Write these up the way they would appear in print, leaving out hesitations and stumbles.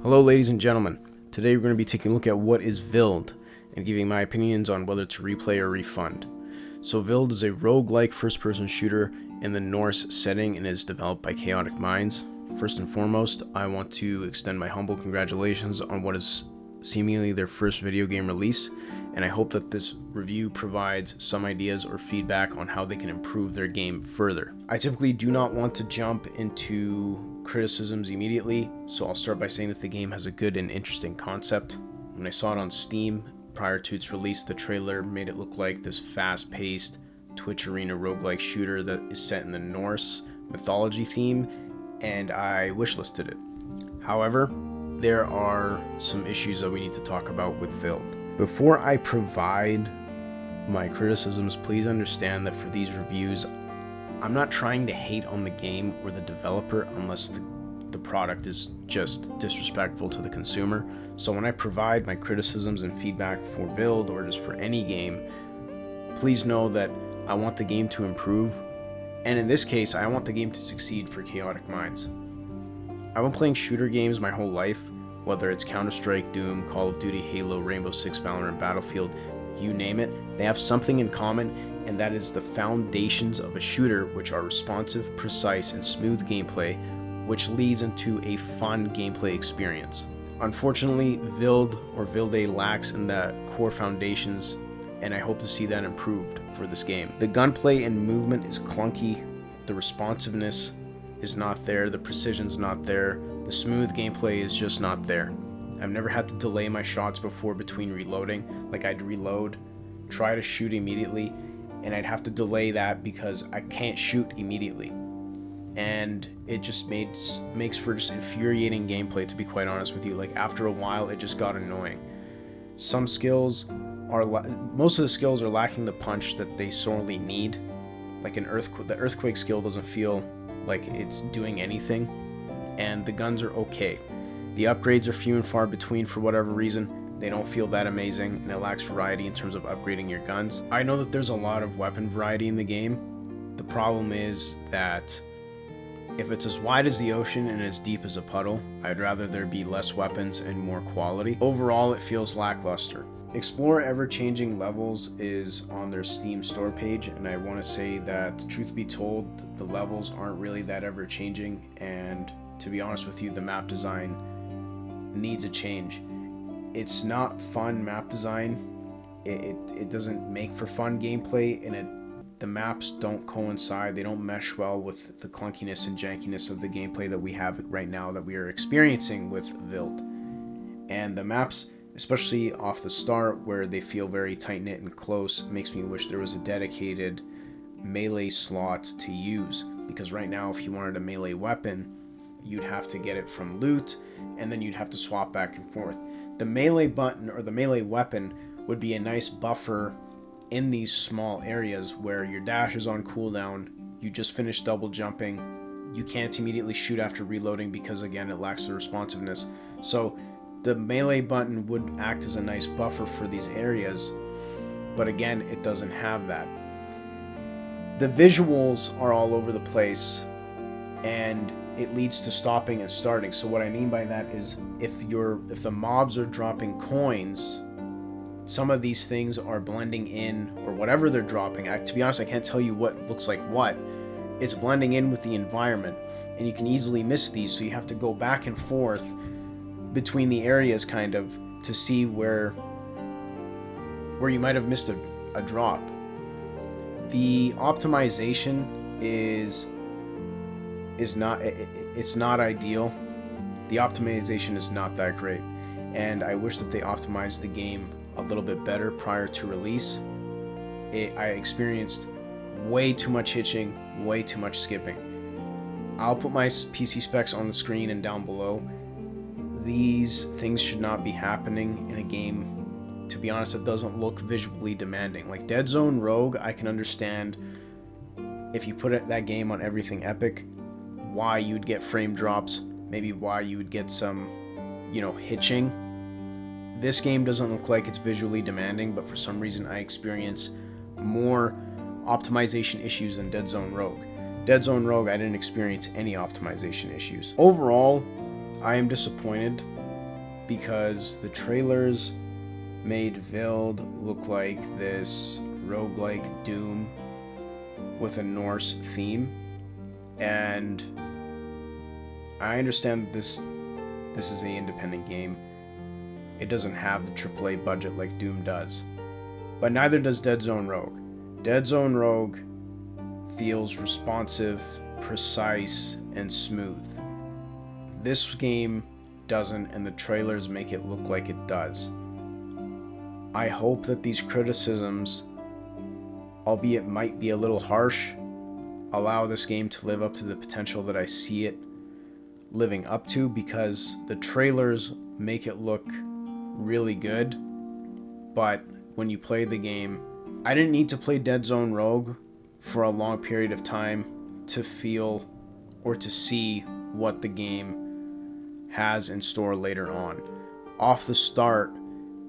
Hello ladies and gentlemen, today we're going to be taking a look at what is Vilde and giving my opinions on whether to replay or refund. So Vilde is a roguelike first-person shooter in the Norse setting and is developed by Chaotic Minds. First and foremost, I want to extend my humble congratulations on what is seemingly their first video game release, and I hope that this review provides some ideas or feedback on how they can improve their game further. I typically do not want to jump into criticisms immediately, so I'll start by saying that the game has a good and interesting concept. When I saw it on Steam prior to its release, the trailer made it look like this fast-paced Twitch arena roguelike shooter that is set in the Norse mythology theme, and I wishlisted it. However, there are some issues that we need to talk about with Vilde. Before I provide my criticisms, please understand that for these reviews, I'm not trying to hate on the game or the developer unless the product is just disrespectful to the consumer. So when I provide my criticisms and feedback for Vilde or just for any game, please know that I want the game to improve, and in this case, I want the game to succeed for Chaotic Minds. I've been playing shooter games my whole life, whether it's Counter-Strike, Doom, Call of Duty, Halo, Rainbow Six, Valorant, Battlefield, you name it. They have something in common, and that is the foundations of a shooter, which are responsive, precise, and smooth gameplay, which leads into a fun gameplay experience. Unfortunately, Vilde lacks in the core foundations, and I hope to see that improved for this game. The gunplay and movement is clunky, the responsiveness is not there, the precision's not there, the smooth gameplay is just not there. I've never had to delay my shots before between reloading. Like, I'd reload, try to shoot immediately, and I'd have to delay that because I can't shoot immediately. And it just makes for just infuriating gameplay, to be quite honest with you. Like, after a while, it just got annoying. Some skills are, most of the skills are lacking the punch that they sorely need. Like the earthquake skill doesn't feel like it's doing anything, and the guns are okay. The upgrades are few and far between for whatever reason. They don't feel that amazing, and it lacks variety in terms of upgrading your guns. I know that there's a lot of weapon variety in the game. The problem is that if it's as wide as the ocean and as deep as a puddle, I'd rather there be less weapons and more quality. Overall, it feels lackluster. Explore Ever-Changing Levels is on their Steam store page, and I want to say that, truth be told, the levels aren't really that ever-changing, and to be honest with you, the map design needs a change. It's not fun map design. It doesn't make for fun gameplay, and the maps don't coincide. They don't mesh well with the clunkiness and jankiness of the gameplay that we have right now, that we are experiencing with Vilde. And the maps, especially off the start, where they feel very tight-knit and close, makes me wish there was a dedicated melee slot to use, because right now if you wanted a melee weapon, you'd have to get it from loot, and then you'd have to swap back and forth. The melee button or the melee weapon would be a nice buffer in these small areas where your dash is on cooldown, you just finished double jumping, you can't immediately shoot after reloading because, again, it lacks the responsiveness. So the melee button would act as a nice buffer for these areas, but again, it doesn't have that. The visuals are all over the place, and it leads to stopping and starting. So what I mean by that is if the mobs are dropping coins, some of these things are blending in, or whatever they're dropping. To be honest, I can't tell you what looks like what. It's blending in with the environment, and you can easily miss these, so you have to go back and forth between the areas kind of to see where you might have missed a drop. The optimization is not ideal. The optimization is not that great, and I wish that they optimized the game a little bit better prior to release. I experienced way too much hitching, way too much skipping. I'll put my PC specs on the screen and down below. These things should not be happening in a game, to be honest, that doesn't look visually demanding. Like Dead Zone Rogue, I can understand if you put that game on everything epic, why you'd get frame drops, maybe why you would get some, hitching. This game doesn't look like it's visually demanding, but for some reason I experience more optimization issues than Dead Zone Rogue. Dead Zone Rogue, I didn't experience any optimization issues. Overall, I am disappointed because the trailers made Vilde look like this roguelike Doom with a Norse theme, and I understand this is an independent game. It doesn't have the AAA budget like Doom does, but neither does Dead Zone Rogue. Dead Zone Rogue feels responsive, precise, and smooth. This game doesn't, and the trailers make it look like it does. I hope that these criticisms, albeit might be a little harsh, allow this game to live up to the potential that I see it living up to, because the trailers make it look really good, but when you play the game, I didn't need to play Dead Zone Rogue for a long period of time to feel or to see what the game has in store later on. Off the start,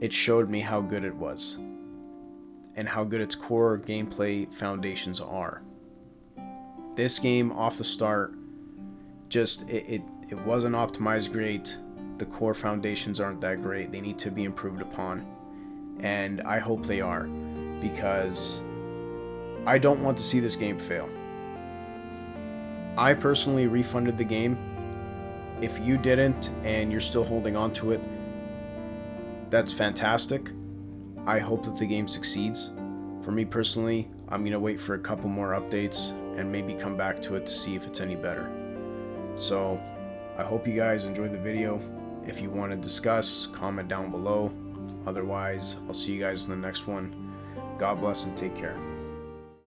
it showed me how good it was and how good its core gameplay foundations are. This game off the start, just it wasn't optimized great. The core foundations aren't that great. They need to be improved upon, and I hope they are, because I don't want to see this game fail. I personally refunded the game. If you didn't and you're still holding on to it, that's fantastic. I hope that the game succeeds. For me personally, I'm going to wait for a couple more updates and maybe come back to it to see if it's any better. So I hope you guys enjoyed the video. If you want to discuss, comment down below. Otherwise, I'll see you guys in the next one. God bless and take care.